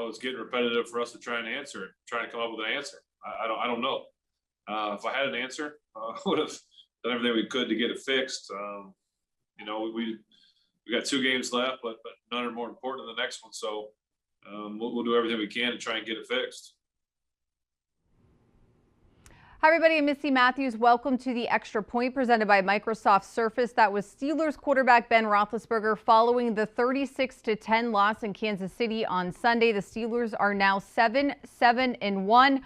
it's getting repetitive for us to try and answer it, trying to come up with an answer. I don't know. If I had an answer, I would have done everything we could to get it fixed. We got 2 games left, but none are more important than the next one. So we'll do everything we can to try and get it fixed. Hi, everybody. I'm Missi Matthews. Welcome to the Extra Point presented by Microsoft Surface. That was Steelers quarterback Ben Roethlisberger following the 36-10 loss in Kansas City on Sunday. The Steelers are now 7-1.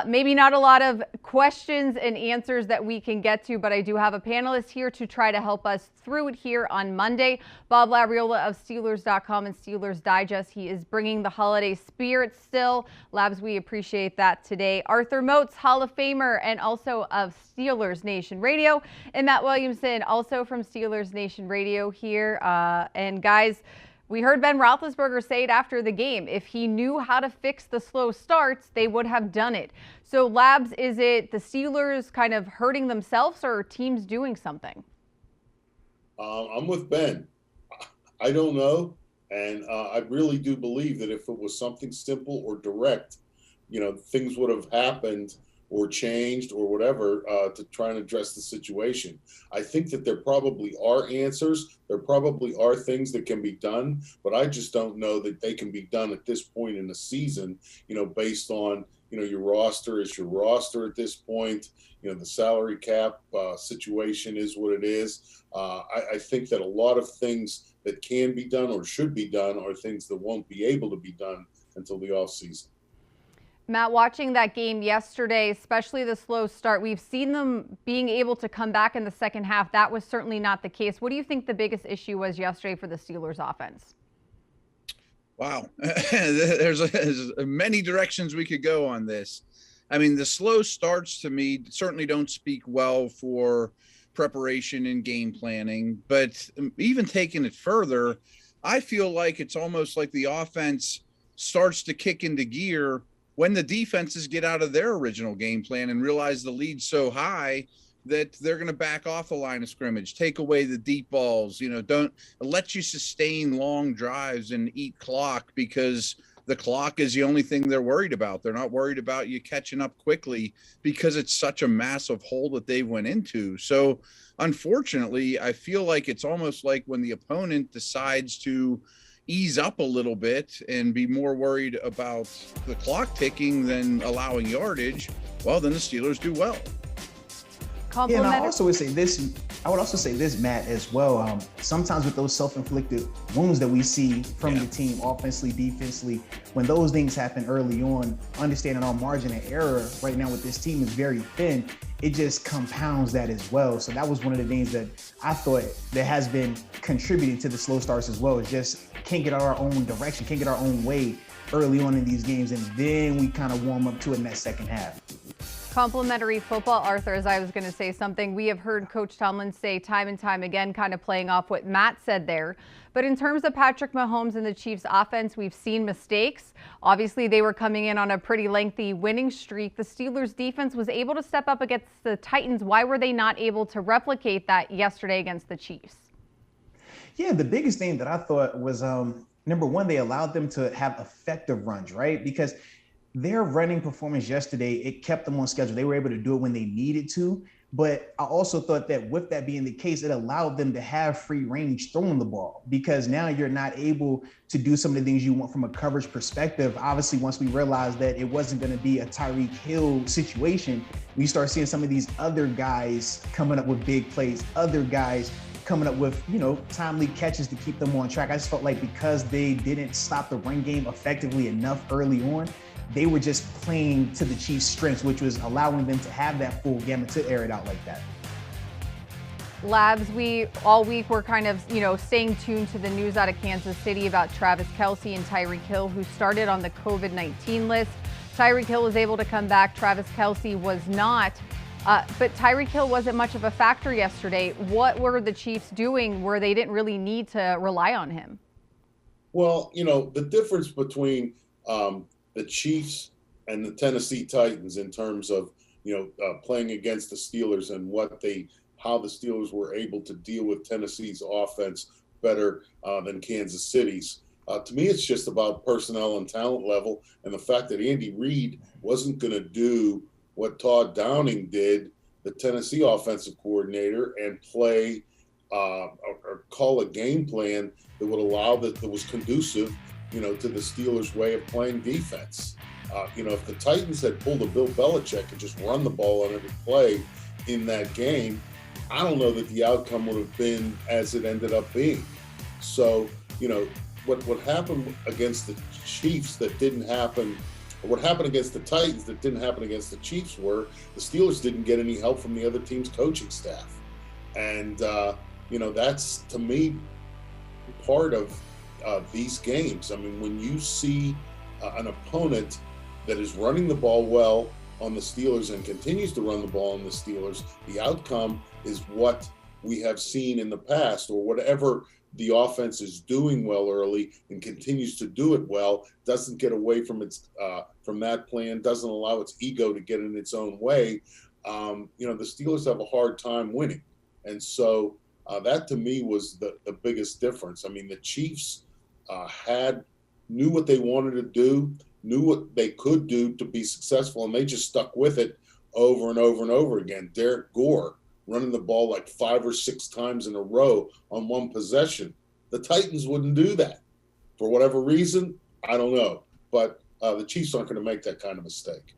Maybe not a lot of questions and answers that we can get to, but I do have a panelist here to try to help us through it here on Monday. Bob Labriola of Steelers.com and Steelers Digest. He is bringing the holiday spirit still. Labs, we appreciate that today. Arthur Moats, Hall of Famer, and also of Steelers Nation Radio, and Matt Williamson, also from Steelers Nation Radio here. And guys, we heard Ben Roethlisberger say it after the game. If he knew how to fix the slow starts, they would have done it. So, Labs, is it the Steelers kind of hurting themselves, or are teams doing something? I'm with Ben. I don't know. And I really do believe that if it was something simple or direct, things would have happened or changed or whatever to try and address the situation. I think that there probably are answers. There probably are things that can be done, but I just don't know that they can be done at this point in the season, based on, your roster is your roster at this point. The salary cap situation is what it is. I think that a lot of things that can be done or should be done are things that won't be able to be done until the offseason. Matt, watching that game yesterday, especially the slow start, we've seen them being able to come back in the second half. That was certainly not the case. What do you think the biggest issue was yesterday for the Steelers offense? Wow. There's many directions we could go on this. I mean, the slow starts to me certainly don't speak well for preparation and game planning, but even taking it further, I feel like it's almost like the offense starts to kick into gear when the defenses get out of their original game plan and realize the lead's so high that they're going to back off the line of scrimmage, take away the deep balls, don't let you sustain long drives and eat clock, because the clock is the only thing they're worried about. They're not worried about you catching up quickly because it's such a massive hole that they went into. So unfortunately, I feel like it's almost like when the opponent decides to ease up a little bit and be more worried about the clock ticking than allowing yardage, well, then the Steelers do well. Yeah, and I would also say this, Matt, as well. Sometimes with those self-inflicted wounds that we see from the team, offensively, defensively, when those things happen early on, understanding our margin of error right now with this team is very thin, it just compounds that as well. So that was one of the things that I thought that has been contributing to the slow starts as well. It's just can't get our own direction, can't get our own way early on in these games, and then we kind of warm up to it in that second half. Complimentary football, Arthur, as I was going to say something. We have heard Coach Tomlin say time and time again, kind of playing off what Matt said there. But in terms of Patrick Mahomes and the Chiefs offense, we've seen mistakes. Obviously, they were coming in on a pretty lengthy winning streak. The Steelers defense was able to step up against the Titans. Why were they not able to replicate that yesterday against the Chiefs? Yeah, the biggest thing that I thought was, number one, they allowed them to have effective runs, right? Because their running performance yesterday, it kept them on schedule. They were able to do it when they needed to. But I also thought that with that being the case, it allowed them to have free range throwing the ball, because now you're not able to do some of the things you want from a coverage perspective. Obviously, once we realized that it wasn't going to be a Tyreek Hill situation, we start seeing some of these other guys coming up with big plays, other guys coming up with, timely catches to keep them on track. I just felt like because they didn't stop the run game effectively enough early on, they were just playing to the Chiefs' strengths, which was allowing them to have that full gamut to air it out like that. Labs, we all week we're kind of, staying tuned to the news out of Kansas City about Travis Kelce and Tyreek Hill, who started on the COVID-19 list. Tyreek Hill was able to come back. Travis Kelce was not. But Tyreek Hill wasn't much of a factor yesterday. What were the Chiefs doing where they didn't really need to rely on him? Well, the difference between the Chiefs and the Tennessee Titans in terms of, playing against the Steelers and how the Steelers were able to deal with Tennessee's offense better than Kansas City's. To me, it's just about personnel and talent level, and the fact that Andy Reid wasn't going to do what Todd Downing did, the Tennessee offensive coordinator, and play or call a game plan that would allow that was conducive, to the Steelers' way of playing defense. If the Titans had pulled a Bill Belichick and just run the ball on every play in that game, I don't know that the outcome would have been as it ended up being. So, what happened against the Chiefs that didn't happen, or what happened against the Titans that didn't happen against the Chiefs, were the Steelers didn't get any help from the other team's coaching staff. And, that's, to me, part of these games. I mean, when you see an opponent that is running the ball well on the Steelers and continues to run the ball on the Steelers, the outcome is what we have seen in the past, or whatever the offense is doing well early and continues to do it well, doesn't get away from its from that plan, doesn't allow its ego to get in its own way. The Steelers have a hard time winning. And so that to me was the biggest difference. I mean, the Chiefs knew what they wanted to do, knew what they could do to be successful, and they just stuck with it over and over and over again. Derek Gore running the ball like 5 or 6 times in a row on one possession. The Titans wouldn't do that. For whatever reason, I don't know. But the Chiefs aren't going to make that kind of mistake.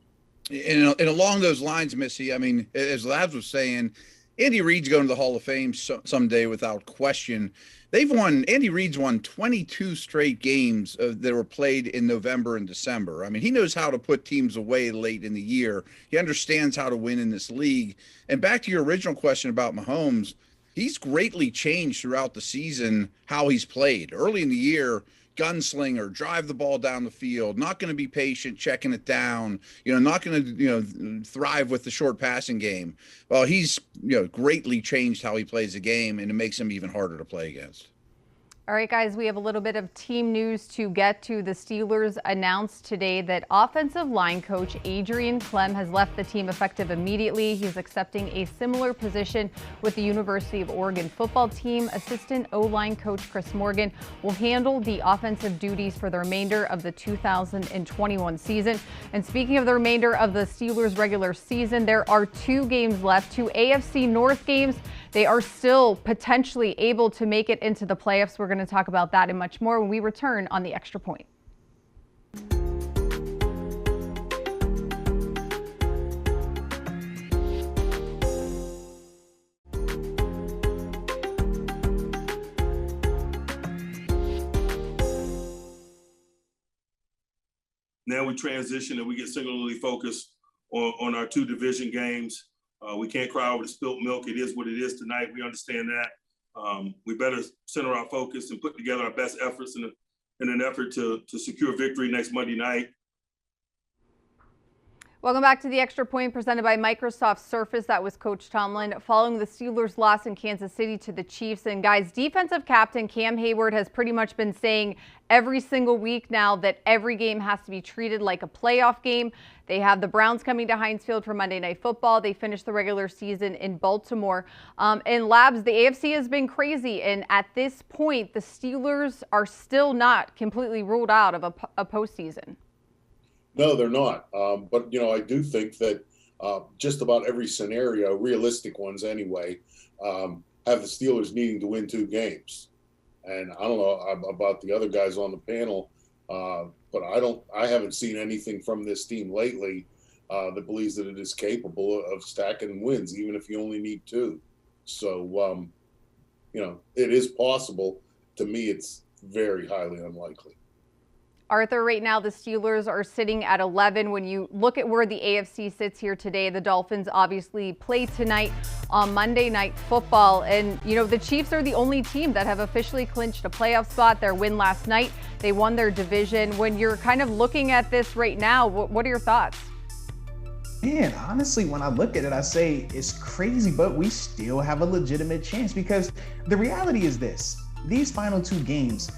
And along those lines, Missy, I mean, as Labs was saying, Andy Reid's going to the Hall of Fame someday without question. Andy Reid's won 22 straight games that were played in November and December. I mean, he knows how to put teams away late in the year. He understands how to win in this league. And back to your original question about Mahomes, he's greatly changed throughout the season how he's played. Early in the year, gunslinger, drive the ball down the field, not going to be patient, checking it down, not going to, thrive with the short passing game. Well, he's, greatly changed how he plays the game, and it makes him even harder to play against. All right, guys, we have a little bit of team news to get to. The Steelers announced today that offensive line coach Adrian Clem has left the team effective immediately. He's accepting a similar position with the University of Oregon football team. Assistant O-line coach Chris Morgan will handle the offensive duties for the remainder of the 2021 season. And speaking of the remainder of the Steelers regular season, there are 2 games left, 2 AFC North games. They are still potentially able to make it into the playoffs. We're going to talk about that and much more when we return on the Extra Point. Now we transition and we get singularly focused on our 2 division games. We can't cry over the spilt milk. It is what it is tonight. We understand that. We better center our focus and put together our best efforts in an effort to secure victory next Monday night. Welcome back to the Extra Point presented by Microsoft Surface. That was Coach Tomlin following the Steelers' loss in Kansas City to the Chiefs. And guys, defensive captain Cam Hayward has pretty much been saying every single week now that every game has to be treated like a playoff game. They have the Browns coming to Heinz Field for Monday Night Football. They finished the regular season in Baltimore. And Labs, the AFC has been crazy. And at this point, the Steelers are still not completely ruled out of a postseason. No, they're not. But, I do think that just about every scenario, realistic ones anyway, have the Steelers needing to win 2 games. And I don't know about the other guys on the panel, but I haven't seen anything from this team lately that believes that it is capable of stacking wins, even if you only need 2. So, it is possible. To me, it's very highly unlikely. Arthur, right now the Steelers are sitting at 11. When you look at where the AFC sits here today, the Dolphins obviously play tonight on Monday Night Football. And, the Chiefs are the only team that have officially clinched a playoff spot. Their win last night, they won their division. When you're kind of looking at this right now, what are your thoughts? Man, honestly, when I look at it, I say it's crazy, but we still have a legitimate chance, because the reality is this: these final 2 games,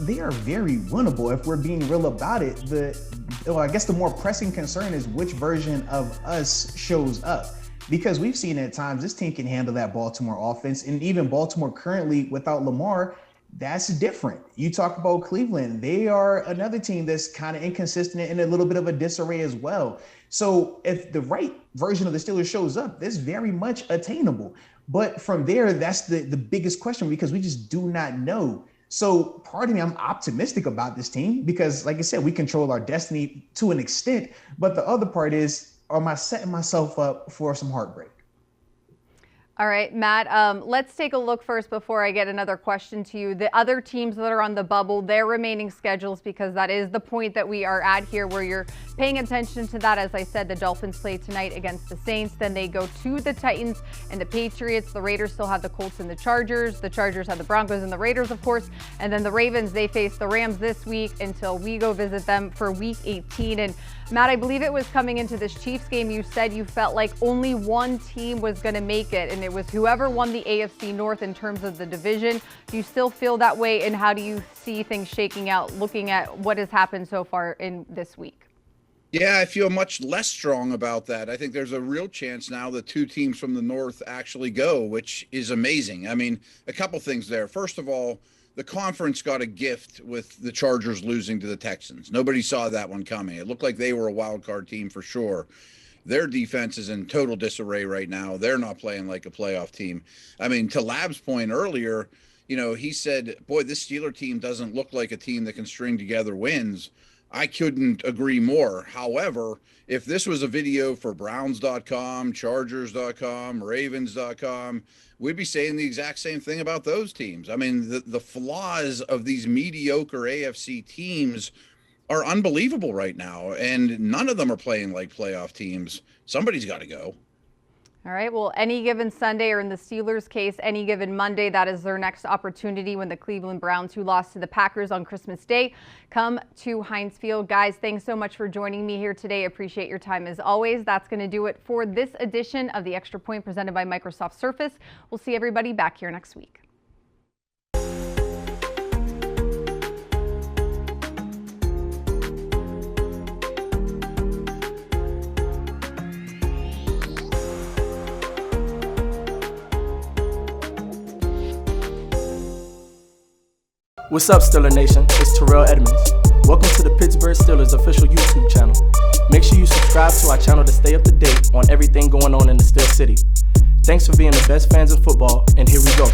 they are very winnable if we're being real about it. I guess the more pressing concern is which version of us shows up, because we've seen at times this team can handle that Baltimore offense, and even Baltimore currently without Lamar That's different. You talk about Cleveland. They are another team that's kind of inconsistent and a little bit of a disarray as well. So if the right version of the Steelers shows up, that's very much attainable. But from there, that's the biggest question, because we just do not know. So part of me, I'm optimistic about this team because, like I said, we control our destiny to an extent. But the other part is, am I setting myself up for some heartbreak? All right, Matt, let's take a look first before I get another question to you. The other teams that are on the bubble, their remaining schedules, because that is the point that we are at here where you're paying attention to that. As I said, the Dolphins play tonight against the Saints. Then they go to the Titans and the Patriots. The Raiders still have the Colts and the Chargers. The Chargers have the Broncos and the Raiders, of course. And then the Ravens, they face the Rams this week until we go visit them for week 18. And Matt, I believe it was coming into this Chiefs game, you said you felt like only one team was going to make it, and it was whoever won the AFC North in terms of the division. Do you still feel that way, and how do you see things shaking out looking at what has happened so far in this week? Yeah, I feel much less strong about that. I think there's a real chance now that two teams from the North actually go, which is amazing. I mean, a couple things there. First of all, the conference got a gift with the Chargers losing to the Texans. Nobody saw that one coming. It looked like they were a wild card team for sure. Their defense is in total disarray right now. They're not playing like a playoff team. I mean, to Lab's point earlier, you know, he said, boy, this Steeler team doesn't look like a team that can string together wins. I couldn't agree more. However, if this was a video for Browns.com, Chargers.com, Ravens.com, we'd be saying the exact same thing about those teams. I mean, the flaws of these mediocre AFC teams are unbelievable right now, and none of them are playing like playoff teams. Somebody's got to go. All right, well, any given Sunday, or in the Steelers' case, any given Monday, that is their next opportunity when the Cleveland Browns, who lost to the Packers on Christmas Day, come to Heinz Field. Guys, thanks so much for joining me here today. Appreciate your time as always. That's going to do it for this edition of the Extra Point presented by Microsoft Surface. We'll see everybody back here next week. What's up, Steeler Nation? It's Terrell Edmonds. Welcome to the Pittsburgh Steelers official YouTube channel. Make sure you subscribe to our channel to stay up to date on everything going on in the Steel City. Thanks for being the best fans in football, and here we go.